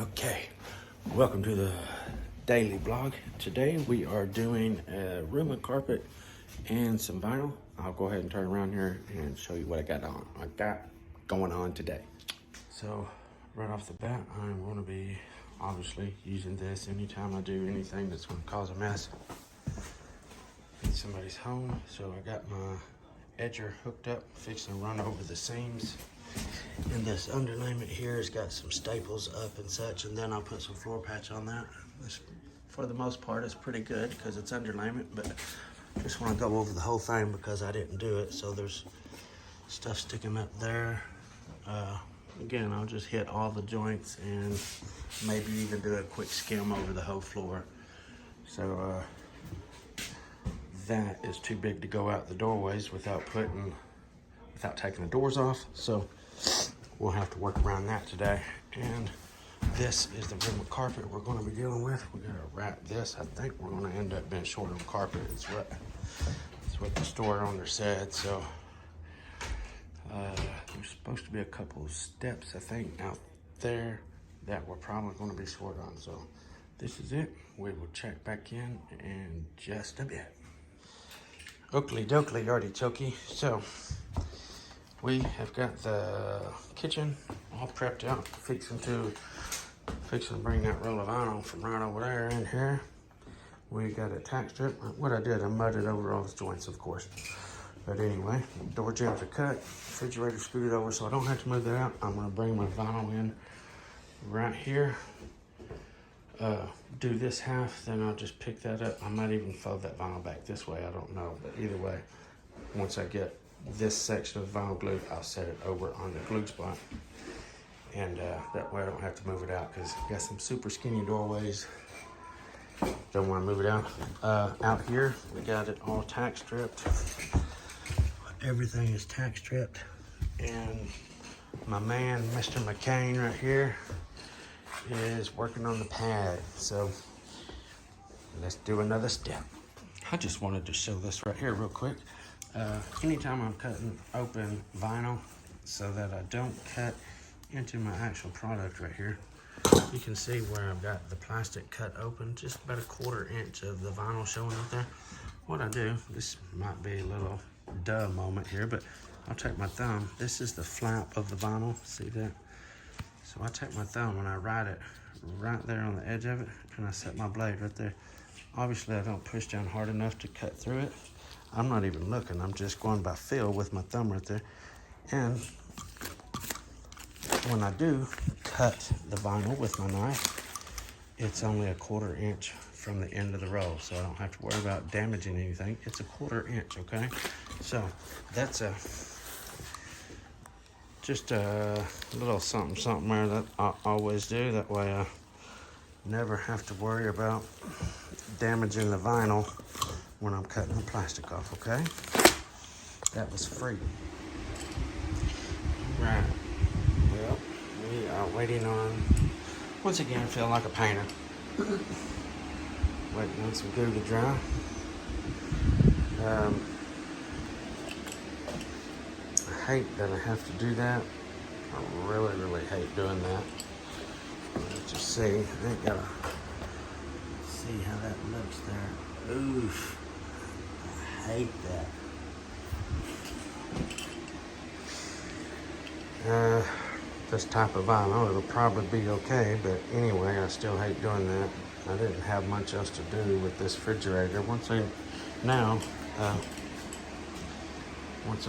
Okay, welcome to the daily vlog. Today we are doing a room and carpet and some vinyl. I'll go ahead and turn around here and show you what I got going on today. So right off the bat, I'm going to be obviously using this anytime I do anything that's going to cause a mess in somebody's home. So I got my edger hooked up, fixing to run over the seams. And this underlayment here has got some staples up and such, and then I'll put some floor patch on that. This, for the most part, is pretty good because it's underlayment, but I just want to go over the whole thing because I didn't do it. So there's stuff sticking up there. Again, I'll just hit all the joints and maybe even do a quick skim over the whole floor. So that is too big to go out the doorways without taking the doors off. So we'll have to work around that today. And this is the room of carpet we're going to be dealing with. We're going to wrap this. I think we're going to end up being short on carpet. It's what the store owner said. So there's supposed to be a couple of steps, I think, out there that we're probably going to be short on. So this is it. We will check back in just a bit. Oakley dokley artichoke. So we have got the kitchen all prepped out, fixing to bring that roll of vinyl from right over there in here. We got a tack strip. What I did, I mudded over all the joints, of course. But anyway, door jambs are cut, refrigerator screwed over, so I don't have to move that out. I'm gonna bring my vinyl in right here. Do this half, then I'll just pick that up. I might even fold that vinyl back this way, I don't know. But either way, once I get this section of vinyl glue, I'll set it over on the glue spot. And that way I don't have to move it out because I've got some super skinny doorways. Don't want to move it out. Out here, we got it all tack stripped. Everything is tack stripped. And my man, Mr. McCain right here, is working on the pad. So let's do another step. I just wanted to show this right here real quick. Anytime I'm cutting open vinyl so that I don't cut into my actual product right here, you can see where I've got the plastic cut open, just about a 1/4 inch of the vinyl showing up there. What I do, this might be a little duh moment here, but I'll take my thumb. This is the flap of the vinyl, see that? So I take my thumb and I ride it right there on the edge of it, and I set my blade right there. Obviously I don't push down hard enough to cut through it. I'm not even looking, I'm just going by feel with my thumb right there. And when I do cut the vinyl with my knife, it's only a 1/4 inch from the end of the roll, so I don't have to worry about damaging anything. It's a 1/4 inch, okay? So that's just a little something there that I always do. That way I never have to worry about damaging the vinyl when I'm cutting the plastic off, okay? That was free. Right. Well, we are waiting on, once again, feel like a painter. Waiting on some glue to dry. I hate that I have to do that. I really hate doing that. Let's just see. I ain't gotta see how that looks there. Oof. I hate that. This type of vinyl, it'll probably be okay, but anyway, I still hate doing that. I didn't have much else to do with this refrigerator. Once I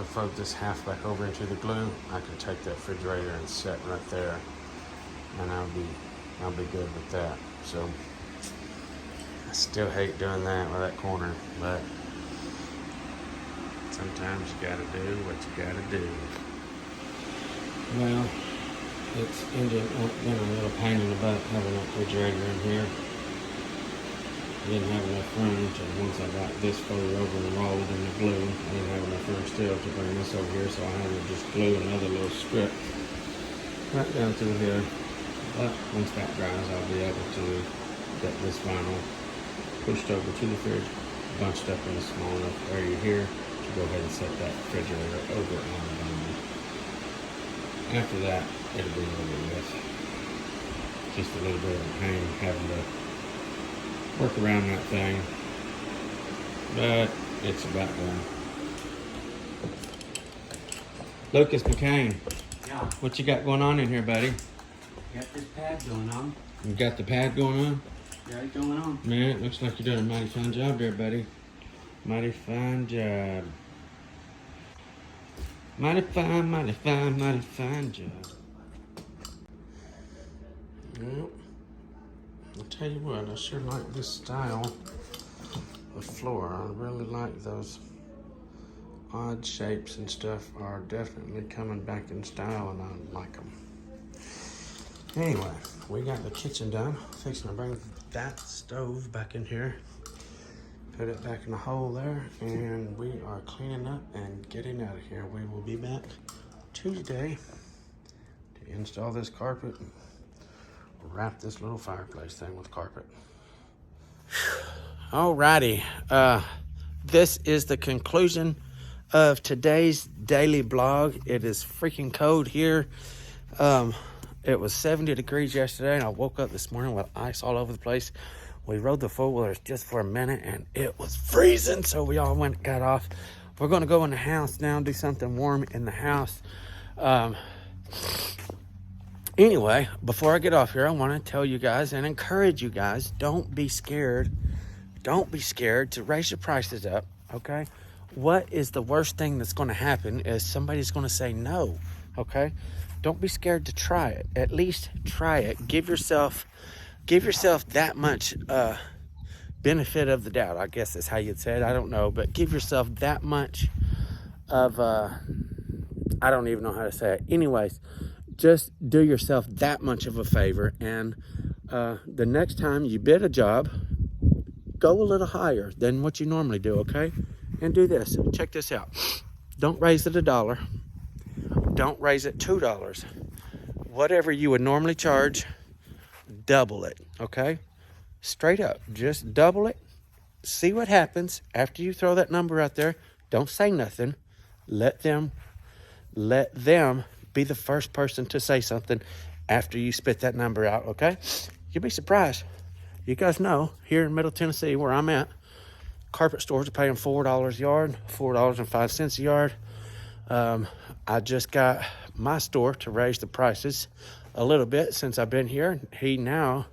fold this half back over into the glue, I can take that refrigerator and set right there, and I'll be good with that. So I still hate doing that with that corner, but sometimes you gotta do what you gotta do. Well, it's ended up being a little pain in the butt having that refrigerator in here. I didn't have enough room to, once I got this folded over and rolled in the glue, I didn't have enough room still to bring this over here, so I had to just glue another little strip right down through here. But once that dries, I'll be able to get this vinyl pushed over to the fridge, bunched up in a small enough area here to go ahead and set that refrigerator over on the vinyl. After that, it'll be over with. Just a little bit of a pain having to work around that thing. But it's about done. Lucas McCain, Yeah, what you got going on in here, buddy? got this pad going on. You got the pad going on? Got it going on. Man, it looks like you're doing a mighty fine job there, buddy. Mighty fine job. Mighty fine job. Well, I'll tell you what, I sure like this style of floor. I really like those odd shapes and stuff are definitely coming back in style, and I like them. Anyway, we got the kitchen done. Fixing to bring that stove back in here. Put it back in the hole there, and we are cleaning up and getting out of here. We will be back Tuesday to install this carpet, wrap this little fireplace thing with carpet. Alrighty, this is the conclusion of today's daily blog. It is freaking cold here. It was 70 degrees yesterday, and I woke up this morning with ice all over the place. We rode the four-wheelers just for a minute, and it was freezing, so we all went and got off. We're going to go in the house now and do something warm in the house. Anyway, before I get off here, I want to tell you guys and encourage you guys, don't be scared. Don't be scared to raise your prices up, okay? What is the worst thing that's going to happen is somebody's going to say no, okay? Don't be scared to try it. At least try it. Give yourself that much benefit of the doubt, I guess is how you'd say it. I don't know, but give yourself that much of, I don't even know how to say it. Anyways, just do yourself that much of a favor, and the next time you bid a job, go a little higher than what you normally do, okay? And do this. Check this out. Don't raise it $1. Don't raise it $2. Whatever you would normally charge, double it, okay? Straight up. Just double it. See what happens after you throw that number out there. Don't say nothing. Let them be the first person to say something after you spit that number out, okay? You'll be surprised. You guys know, here in Middle Tennessee, where I'm at, carpet stores are paying $4 a yard, $4.05 a yard. I just got my store to raise the prices a little bit since I've been here. He now,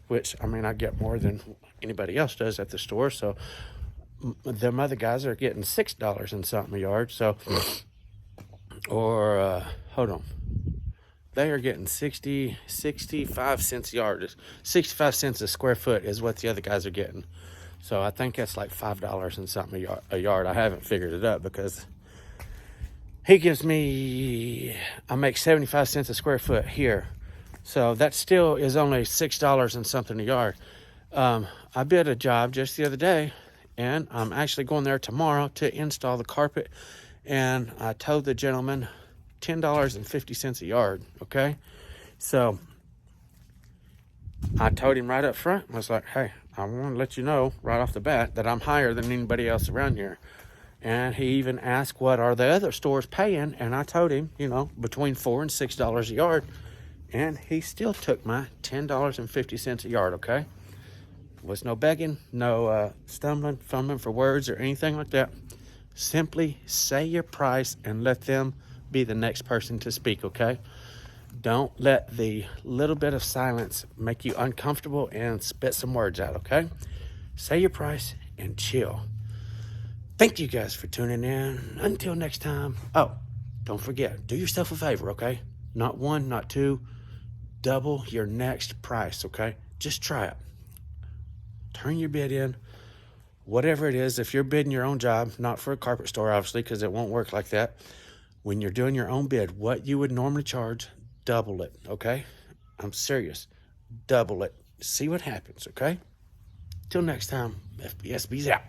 which, I mean, I get more than anybody else does at the store, so them other guys are getting $6 and something a yard, so, or, hold on. They are getting 65 cents a yard. 65 cents a square foot is what the other guys are getting. So I think that's like $5 and something a yard. I haven't figured it up because he gives me, I make 75 cents a square foot here. So that still is only $6 and something a yard. I bid a job just the other day, and I'm actually going there tomorrow to install the carpet. And I told the gentleman $10.50 a yard, okay? So I told him right up front, I was like, hey, I want to let you know right off the bat that I'm higher than anybody else around here. And he even asked, what are the other stores paying? And I told him, you know, between $4 and $6 a yard. And he still took my $10.50 a yard, okay? Was no begging, no stumbling, fumbling for words or anything like that. Simply say your price and let them be the next person to speak, okay? Don't let the little bit of silence make you uncomfortable and spit some words out, okay? Say your price and chill. Thank you guys for tuning in. Until next time. Oh, don't forget, do yourself a favor, okay? Not one, not two. Double your next price, okay? Just try it. Turn your bid in. Whatever it is, if you're bidding your own job, not for a carpet store, obviously, because it won't work like that. When you're doing your own bid, what you would normally charge, double it, okay? I'm serious. Double it. See what happens, okay? Till next time, FBSB's out.